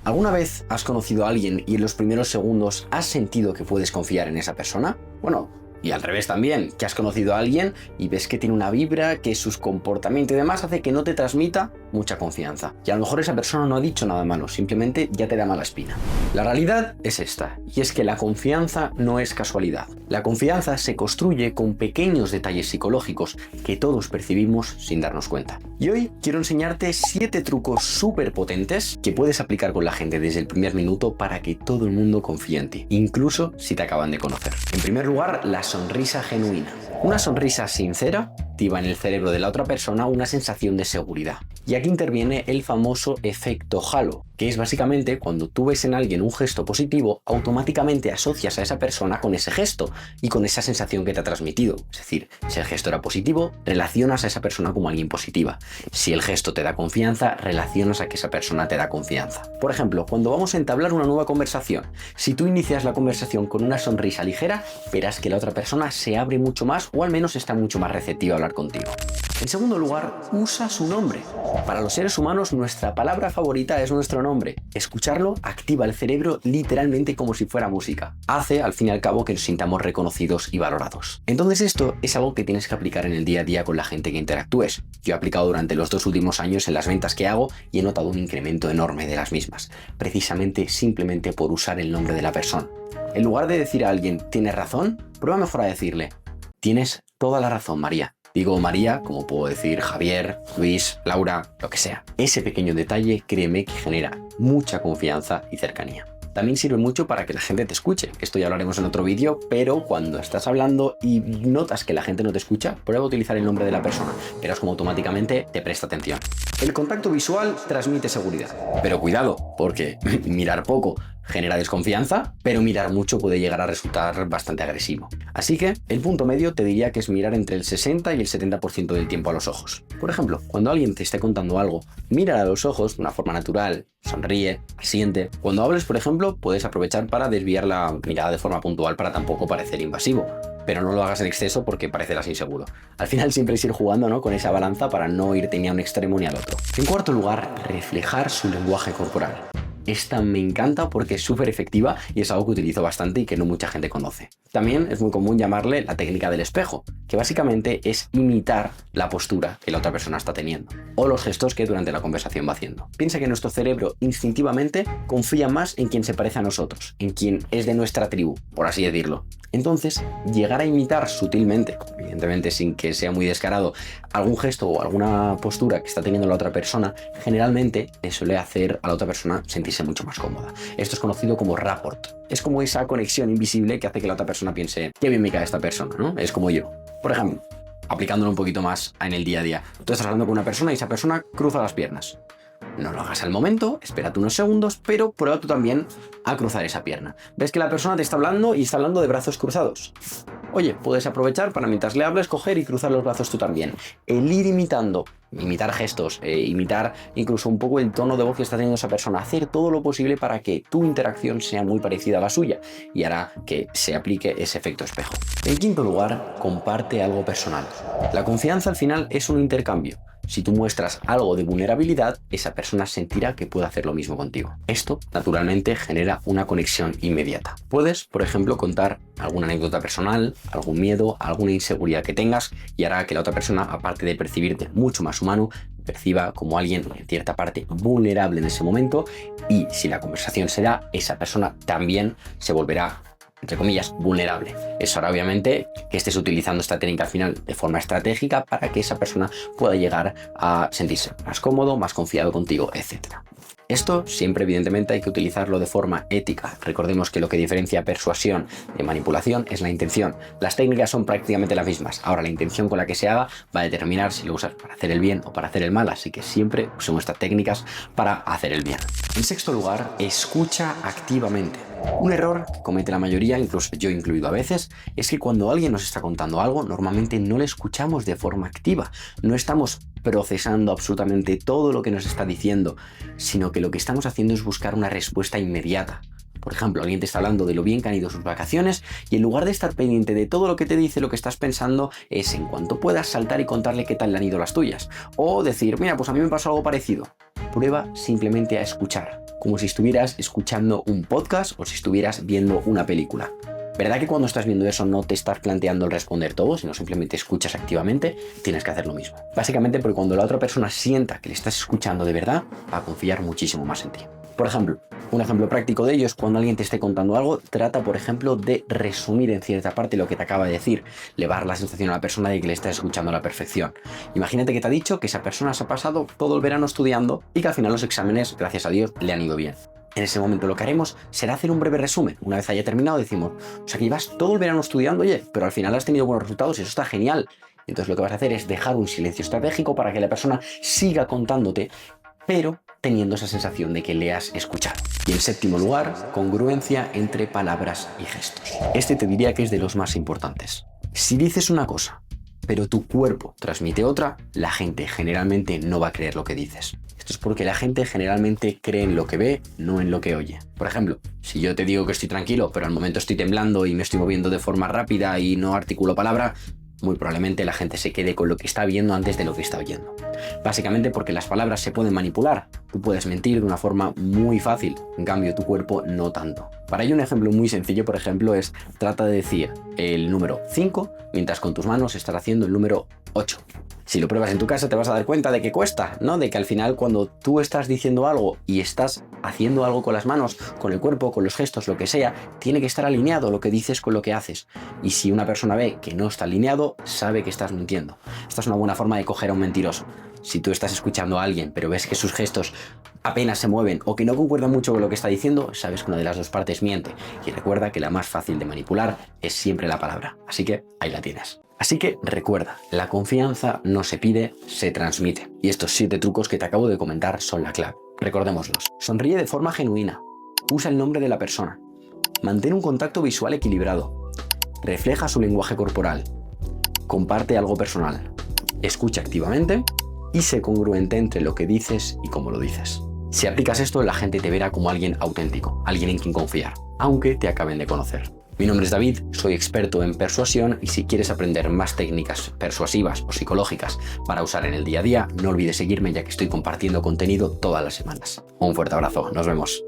¿Alguna vez has conocido a alguien y en los primeros segundos has sentido que puedes confiar en esa persona? Bueno, y al revés también, que has conocido a alguien y ves que tiene una vibra, que sus comportamientos y demás hace que no te transmita mucha confianza. Y a lo mejor esa persona no ha dicho nada malo, simplemente ya te da mala espina. La realidad es esta, y es que la confianza no es casualidad. La confianza se construye con pequeños detalles psicológicos que todos percibimos sin darnos cuenta. Y hoy quiero enseñarte 7 trucos súper potentes que puedes aplicar con la gente desde el primer minuto para que todo el mundo confíe en ti, incluso si te acaban de conocer. En primer lugar, la sonrisa genuina. Una sonrisa sincera activa en el cerebro de la otra persona una sensación de seguridad. Y aquí interviene el famoso efecto halo, que es básicamente cuando tú ves en alguien un gesto positivo, automáticamente asocias a esa persona con ese gesto y con esa sensación que te ha transmitido. Es decir, si el gesto era positivo, relacionas a esa persona como alguien positiva. Si el gesto te da confianza, relacionas a que esa persona te da confianza. Por ejemplo, cuando vamos a entablar una nueva conversación, si tú inicias la conversación con una sonrisa ligera, verás que la otra persona se abre mucho más o al menos está mucho más receptiva a hablar contigo. En segundo lugar, usa su nombre. Para los seres humanos, nuestra palabra favorita es nuestro nombre. Escucharlo activa el cerebro literalmente como si fuera música. Hace, al fin y al cabo, que nos sintamos reconocidos y valorados. Entonces esto es algo que tienes que aplicar en el día a día con la gente que interactúes. Yo he aplicado durante los 2 últimos años en las ventas que hago y he notado un incremento enorme de las mismas. Precisamente simplemente por usar el nombre de la persona. En lugar de decir a alguien, ¿tienes razón?, prueba mejor a decirle, tienes toda la razón, María. Digo María, como puedo decir Javier, Luis, Laura, lo que sea. Ese pequeño detalle, créeme que genera mucha confianza y cercanía. También sirve mucho para que la gente te escuche. Esto ya lo haremos en otro vídeo, pero cuando estás hablando y notas que la gente no te escucha, prueba a utilizar el nombre de la persona. Verás como automáticamente te presta atención. El contacto visual transmite seguridad. Pero cuidado, porque mirar poco genera desconfianza, pero mirar mucho puede llegar a resultar bastante agresivo. Así que el punto medio te diría que es mirar entre el 60 y el 70% del tiempo a los ojos. Por ejemplo, cuando alguien te esté contando algo, mira a los ojos de una forma natural, sonríe, asiente. Cuando hables, por ejemplo, puedes aprovechar para desviar la mirada de forma puntual para tampoco parecer invasivo. Pero no lo hagas en exceso porque parecerás inseguro. Al final siempre es ir jugando, ¿no?, con esa balanza para no irte ni a un extremo ni al otro. En cuarto lugar, reflejar su lenguaje corporal. Esta me encanta porque es súper efectiva y es algo que utilizo bastante y que no mucha gente conoce. También es muy común llamarle la técnica del espejo, que básicamente es imitar la postura que la otra persona está teniendo o los gestos que durante la conversación va haciendo. Piensa que nuestro cerebro instintivamente confía más en quien se parece a nosotros, en quien es de nuestra tribu, por así decirlo. Entonces, llegar a imitar sutilmente, evidentemente sin que sea muy descarado, algún gesto o alguna postura que está teniendo la otra persona, generalmente le suele hacer a la otra persona sentirse mucho más cómoda. Esto es conocido como rapport. Es como esa conexión invisible que hace que la otra persona piense, qué bien me cae esta persona, ¿no? Es como yo. Por ejemplo, aplicándolo un poquito más en el día a día. Tú estás hablando con una persona y esa persona cruza las piernas. No lo hagas al momento, espérate unos segundos, pero prueba tú también a cruzar esa pierna. ¿Ves que la persona te está hablando y está hablando de brazos cruzados? Oye, puedes aprovechar para mientras le hables, coger y cruzar los brazos tú también. El ir imitando, imitar gestos, imitar incluso un poco el tono de voz que está teniendo esa persona, hacer todo lo posible para que tu interacción sea muy parecida a la suya y hará que se aplique ese efecto espejo. En quinto lugar, comparte algo personal. La confianza al final es un intercambio. Si tú muestras algo de vulnerabilidad, esa persona sentirá que puede hacer lo mismo contigo. Esto, naturalmente, genera una conexión inmediata. Puedes, por ejemplo, contar alguna anécdota personal, algún miedo, alguna inseguridad que tengas y hará que la otra persona, aparte de percibirte mucho más humano, perciba como alguien en cierta parte vulnerable en ese momento y si la conversación se da, esa persona también se volverá, entre comillas, vulnerable. Eso hará obviamente que estés utilizando esta técnica al final de forma estratégica para que esa persona pueda llegar a sentirse más cómodo, más confiado contigo, etc. Esto siempre evidentemente hay que utilizarlo de forma ética. Recordemos que lo que diferencia persuasión de manipulación es la intención. Las técnicas son prácticamente las mismas. Ahora la intención con la que se haga va a determinar si lo usas para hacer el bien o para hacer el mal, así que siempre usemos estas técnicas para hacer el bien. En sexto lugar, escucha activamente. Un error que comete la mayoría, incluso yo incluido a veces, es que cuando alguien nos está contando algo, normalmente no le escuchamos de forma activa. No estamos procesando absolutamente todo lo que nos está diciendo, sino que lo que estamos haciendo es buscar una respuesta inmediata. Por ejemplo, alguien te está hablando de lo bien que han ido sus vacaciones y en lugar de estar pendiente de todo lo que te dice, lo que estás pensando es en cuanto puedas saltar y contarle qué tal le han ido las tuyas. O decir, mira, pues a mí me pasó algo parecido. Prueba simplemente a escuchar. como si estuvieras escuchando un podcast o si estuvieras viendo una película. ¿Verdad que cuando estás viendo eso no te estás planteando el responder todo, sino simplemente escuchas activamente? Tienes que hacer lo mismo. Básicamente porque cuando la otra persona sienta que le estás escuchando de verdad, va a confiar muchísimo más en ti. Por ejemplo, un ejemplo práctico de ello es cuando alguien te esté contando algo, trata, por ejemplo, de resumir en cierta parte lo que te acaba de decir. Le va a dar la sensación a la persona de que le estás escuchando a la perfección. Imagínate que te ha dicho que esa persona se ha pasado todo el verano estudiando y que al final los exámenes, gracias a Dios, le han ido bien. En ese momento lo que haremos será hacer un breve resumen. Una vez haya terminado decimos, o sea que llevas todo el verano estudiando, oye, pero al final has tenido buenos resultados y eso está genial. Entonces lo que vas a hacer es dejar un silencio estratégico para que la persona siga contándote, pero teniendo esa sensación de que le has escuchado. Y en séptimo lugar, congruencia entre palabras y gestos. Este te diría que es de los más importantes. Si dices una cosa, pero tu cuerpo transmite otra, la gente generalmente no va a creer lo que dices. Esto es porque la gente generalmente cree en lo que ve, no en lo que oye. Por ejemplo, si yo te digo que estoy tranquilo, pero al momento estoy temblando y me estoy moviendo de forma rápida y no articulo palabra, muy probablemente la gente se quede con lo que está viendo antes de lo que está oyendo. Básicamente porque las palabras se pueden manipular. Tú puedes mentir de una forma muy fácil, en cambio tu cuerpo no tanto. Para ello un ejemplo muy sencillo, por ejemplo, es trata de decir el número 5 mientras con tus manos estás haciendo el número 8. Si lo pruebas en tu casa te vas a dar cuenta de que cuesta, ¿no? De que al final cuando tú estás diciendo algo y estás haciendo algo con las manos, con el cuerpo, con los gestos, lo que sea, tiene que estar alineado lo que dices con lo que haces. Y si una persona ve que no está alineado, sabe que estás mintiendo. Esta es una buena forma de coger a un mentiroso. Si tú estás escuchando a alguien, pero ves que sus gestos apenas se mueven o que no concuerdan mucho con lo que está diciendo, sabes que una de las dos partes miente. Y recuerda que la más fácil de manipular es siempre la palabra. Así que ahí la tienes. Así que recuerda, la confianza no se pide, se transmite. Y estos 7 trucos que te acabo de comentar son la clave. Recordémoslos. Sonríe de forma genuina. Usa el nombre de la persona. Mantén un contacto visual equilibrado. Refleja su lenguaje corporal. Comparte algo personal. Escucha activamente y sé congruente entre lo que dices y cómo lo dices. Si aplicas esto, la gente te verá como alguien auténtico, alguien en quien confiar, aunque te acaben de conocer. Mi nombre es David, soy experto en persuasión y si quieres aprender más técnicas persuasivas o psicológicas para usar en el día a día, no olvides seguirme ya que estoy compartiendo contenido todas las semanas. Un fuerte abrazo, nos vemos.